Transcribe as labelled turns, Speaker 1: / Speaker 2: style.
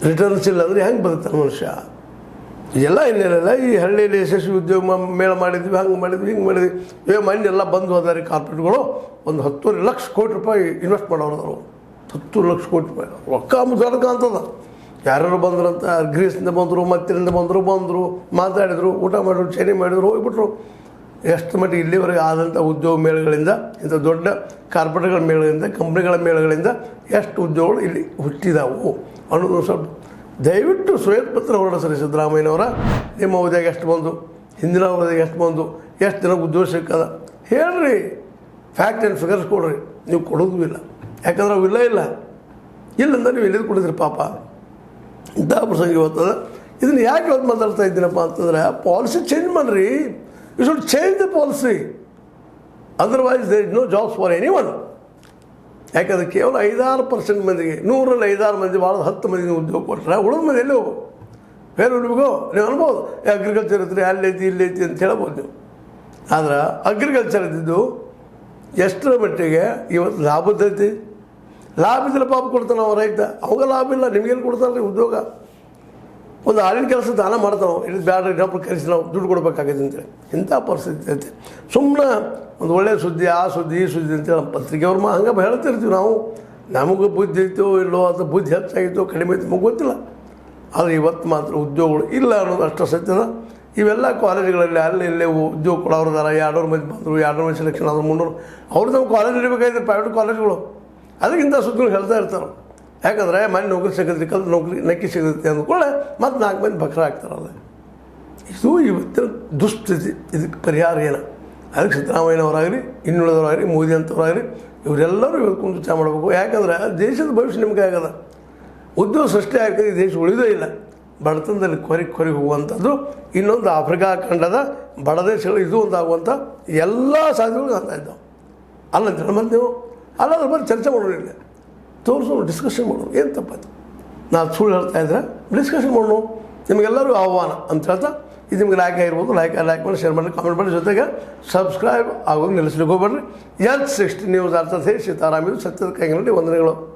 Speaker 1: Returns ಇಲ್ಲ ಅಂದರೆ ಹೆಂಗೆ ಬದುಕ್ತಾನೆ ಮನುಷ್ಯ? ಎಲ್ಲ ಇನ್ನೇನಿಲ್ಲ, ಈ ಹಳ್ಳಿಯಲ್ಲಿ ಯಶಸ್ವಿ ಉದ್ಯೋಗ ಮೇಳ ಮಾಡಿದ್ವಿ, ಹಂಗೆ ಮಾಡಿದ್ವಿ, ಹಿಂಗೆ ಮಾಡಿದ್ವಿ. ಮನೆ ಎಲ್ಲ ಬಂದು ಹೋದಾರೆ ಕಾರ್ಪೊರೇಟ್ಗಳು. ಒಂದು 10 ಲಕ್ಷ ಕೋಟಿ ರೂಪಾಯಿ ಇನ್ವೆಸ್ಟ್ ಮಾಡೋರು. 10 ಲಕ್ಷ ಕೋಟಿ ರೂಪಾಯಿ ರೊಕ್ಕ ಮುದ್ದಾಡ್ಕ ಅಂತದ. ಯಾರ್ಯಾರು ಬಂದ್ರಂತ ಗ್ರೀಸ್ನಿಂದ ಬಂದರು, ಮತ್ತಿನಿಂದ ಬಂದರು, ಮಾತಾಡಿದರು, ಊಟ ಮಾಡಿದ್ರು, ಚೇನೆ ಮಾಡಿದ್ರು, ಹೋಗ್ಬಿಟ್ರು. ಎಷ್ಟು ಮಟ್ಟಿಗೆ ಇಲ್ಲಿವರೆಗೆ ಆದಂಥ ಉದ್ಯೋಗ ಮೇಳಗಳಿಂದ, ಇಂಥ ದೊಡ್ಡ ಕಾರ್ಪೊರೇಟ್ಗಳ ಮೇಳಗಳಿಂದ, ಕಂಪ್ನಿಗಳ ಮೇಳಗಳಿಂದ ಎಷ್ಟು ಉದ್ಯೋಗಗಳು ಇಲ್ಲಿ ಹುಟ್ಟಿದಾವು ಅನ್ನೋದು ಸ್ವಲ್ಪ ದಯವಿಟ್ಟು ಶ್ವೇತಪತ್ರ ಹೊರಡಿಸ್ರಿ ಸಿದ್ದರಾಮಯ್ಯನವರ. ನಿಮ್ಮ ಅವಧಿಯಾಗ ಎಷ್ಟು ಬಂದು, ಹಿಂದಿನ ಅವಧಿಯಾಗ ಎಷ್ಟು ಬಂದು, ಎಷ್ಟು ದಿನ ಉದ್ಯೋಗ ಸಿಕ್ಕದ ಹೇಳ್ರಿ. ಫ್ಯಾಕ್ಟ್ ಆ್ಯಂಡ್ ಫಿಗರ್ಸ್ ಕೊಡ್ರಿ. ನೀವು ಕೊಡೋದು ಇಲ್ಲ, ಯಾಕಂದ್ರೆ ಅವು ಇಲ್ಲ ಇಲ್ಲಂದ್ರೆ ನೀವು ಎಲ್ಲಿದ್ದು ಕೊಡಿದ್ರಿ ಪಾಪ. ಇಂಥ ಪ್ರಸಂಗ ಇವತ್ತದ. ಇದನ್ನು ಯಾಕೆ ಇವತ್ತು ಮಾತಾಡ್ತಾ ಇದ್ದೀನಪ್ಪ ಅಂತಂದ್ರೆ, ಪಾಲಿಸಿ ಚೇಂಜ್ ಮಾಡಿರಿ. You should change the policy, otherwise there is no jobs for anyone. ಯಾಕಂದರೆ ಕೇವಲ 5-6% ಮಂದಿಗೆ, 100ರಲ್ಲಿ 5-6 ಮಂದಿ, ಭಾಳ 10 ಮಂದಿಗೆ ಉದ್ಯೋಗ ಕೊಟ್ಟರೆ ಉಳಿದ ಮಂದಿ ಎಲ್ಲಿ ಹೋಗು? ಬೇರೆ ಉಳ್ಬೇಕು ನೀವು ಅನ್ಬೋದು. ಅಗ್ರಿಕಲ್ಚರ್ ಇದ್ದರೆ ಅಲ್ಲೈತಿ ಇಲ್ಲೈತಿ ಅಂತ ಹೇಳ್ಬೋದು ನೀವು. ಆದ್ರೆ ಅಗ್ರಿಕಲ್ಚರ್ ಇದ್ದಿದ್ದು ಎಷ್ಟರ ಮಟ್ಟಿಗೆ ಇವತ್ತು ಲಾಭದೈತಿ? ಲಾಭ ಇದ್ದರೆ ಪಾಪ ಕೊಡ್ತಾನೆ ಅವ ರೈತ. ಅವಾಗ ಲಾಭ ಇಲ್ಲ, ನಿಮಗೇನು ಕೊಡ್ತಾನೆ ರೀ ಉದ್ಯೋಗ? ಒಂದು ಆಳಿನ ಕೆಲಸ ದಾನ ಮಾಡ್ತಾವೆ, ಇದು ಬ್ಯಾಡ್ರಿ ಡಾಕ್ಟ್ರ್ ಕರೆಸಿ ನಾವು ದುಡ್ಡು ಕೊಡ್ಬೇಕಾಗಿದೆ ಅಂತೇಳಿ. ಇಂಥ ಪರಿಸ್ಥಿತಿ ಐತೆ. ಸುಮ್ಮನೆ ಒಂದು ಒಳ್ಳೆಯ ಸುದ್ದಿ, ಆ ಸುದ್ದಿ ಈ ಸುದ್ದಿ ಅಂತೇಳಿ ನಮ್ಮ ಪತ್ರಿಕೆಯವ್ರ ಹಂಗೆ ಹೇಳ್ತಿರ್ತೀವಿ ನಾವು. ನಮಗೆ ಬುದ್ಧಿ ಇತ್ತು ಇಲ್ಲೋ, ಅಥವಾ ಬುದ್ಧಿ ಹೆಚ್ಚಾಗಿತ್ತು ಕಡಿಮೆ ಇತ್ತು ನಮಗೆ ಗೊತ್ತಿಲ್ಲ. ಆದರೆ ಇವತ್ತು ಮಾತ್ರ ಉದ್ಯೋಗಗಳು ಇಲ್ಲ ಅನ್ನೋದು ಅಷ್ಟು ಸತ್ಯದ. ಇವೆಲ್ಲ ಕಾಲೇಜುಗಳಲ್ಲಿ ಅಲ್ಲಿ ಇಲ್ಲೇ ಉದ್ಯೋಗ ಕೊಡೋರ್ದಾರ. 200 ಮಂದಿ ಬಂದರು, 200 ಮಂದಿ ಸೆಲೆಕ್ಷನ್ ಆದರು, 300. ಅವ್ರು ನಮ್ಮ ಕಾಲೇಜ್ ಇರಬೇಕಾಗಿದ್ದರೆ ಪ್ರೈವೇಟ್ ಕಾಲೇಜುಗಳು ಅದಕ್ಕಿಂತ ಸುದ್ದಿಗಳು ಹೇಳ್ತಾ ಇರ್ತಾರೆ. ಯಾಕಂದರೆ ಮನೆ ನೌಕರಿ ಸಿಗತ್ತೆ, ಕಲ್ತು ನೌಕರಿ ನಕ್ಕಿ ಸಿಗುತ್ತೆ ಅಂದ್ಕೊಳ್ಳೆ ಮತ್ತು 4 ಮಂದಿ ಬಕ್ರ ಆಗ್ತಾರಲ್ಲ. ಇದು ಇವತ್ತಿನ ದುಸ್ಥಿತಿ. ಇದಕ್ಕೆ ಪರಿಹಾರ ಏನು? ಅದಕ್ಕೆ ಸಿದ್ದರಾಮಯ್ಯನವರಾಗಲಿ, ಇನ್ನುಳಿದವರಾಗಲಿ, ಮೋದಿ ಅಂತವರಾಗಲಿ ಇವರೆಲ್ಲರೂ ಇವತ್ತು ಕುಂತು ವಿಚಾರ ಮಾಡಬೇಕು. ಯಾಕಂದ್ರೆ ದೇಶದ ಭವಿಷ್ಯ ನಿಮಗೆ ಆಗದ. ಉದ್ಯೋಗ ಸೃಷ್ಟಿ ಆಗ್ತದೆ, ದೇಶ ಉಳಿದೇ ಇಲ್ಲ. ಬಡತನದಲ್ಲಿ ಕೊರಿ ಹೋಗುವಂಥದ್ದು ಇನ್ನೊಂದು ಆಫ್ರಿಕಾ ಖಂಡದ ಬಡ ದೇಶಗಳು ಇದು ಒಂದಾಗುವಂಥ ಎಲ್ಲ ಸಾಧ್ಯಗಳು ಕಾಣ್ತಾ ಇದ್ದಾವೆ. ಅಲ್ಲಂತೇಳಿ ಮತ್ತು ನೀವು ಅಲ್ಲಾದ್ರ ಬಗ್ಗೆ ಚರ್ಚೆ ಮಾಡೋರಿಲ್ಲ, ತೋರಿಸೋಣ, ಡಿಸ್ಕಷನ್ ಮಾಡೋಣ. ಏನು ತಪ್ಪಾಯ್ತು? ನಾನು ಸುಳ್ಳು ಹೇಳ್ತಾ ಇದ್ರೆ ಡಿಸ್ಕಷನ್ ಮಾಡೋಣ. ನಿಮಗೆಲ್ಲರೂ ಆಹ್ವಾನ ಅಂತ ಹೇಳ್ತಾ, ಇದು ನಿಮ್ಗೆ ಲೈಕ್ ಆಗಿರ್ಬೋದು. ಲೈಕ್ ಮಾಡಿ, ಶೇರ್ ಮಾಡಿ, ಕಾಮೆಂಟ್ ಮಾಡಿ. ಜೊತೆಗೆ ಸಬ್ಸ್ಕ್ರೈಬ್ ಆಗೋದು ನಿಲ್ಲಿಸ್ಲಿಕ್ಕೆ ಹೋಗ್ಬೇಡ್ರಿ. N60 ನ್ಯೂಸ್ ಅರ್ಥಾತ್ ಸೀತಾರಾಮ್, ಇದು ಸತ್ಯದ ಕೈಗಳಲ್ಲಿ ವಂದನೆಗಳು.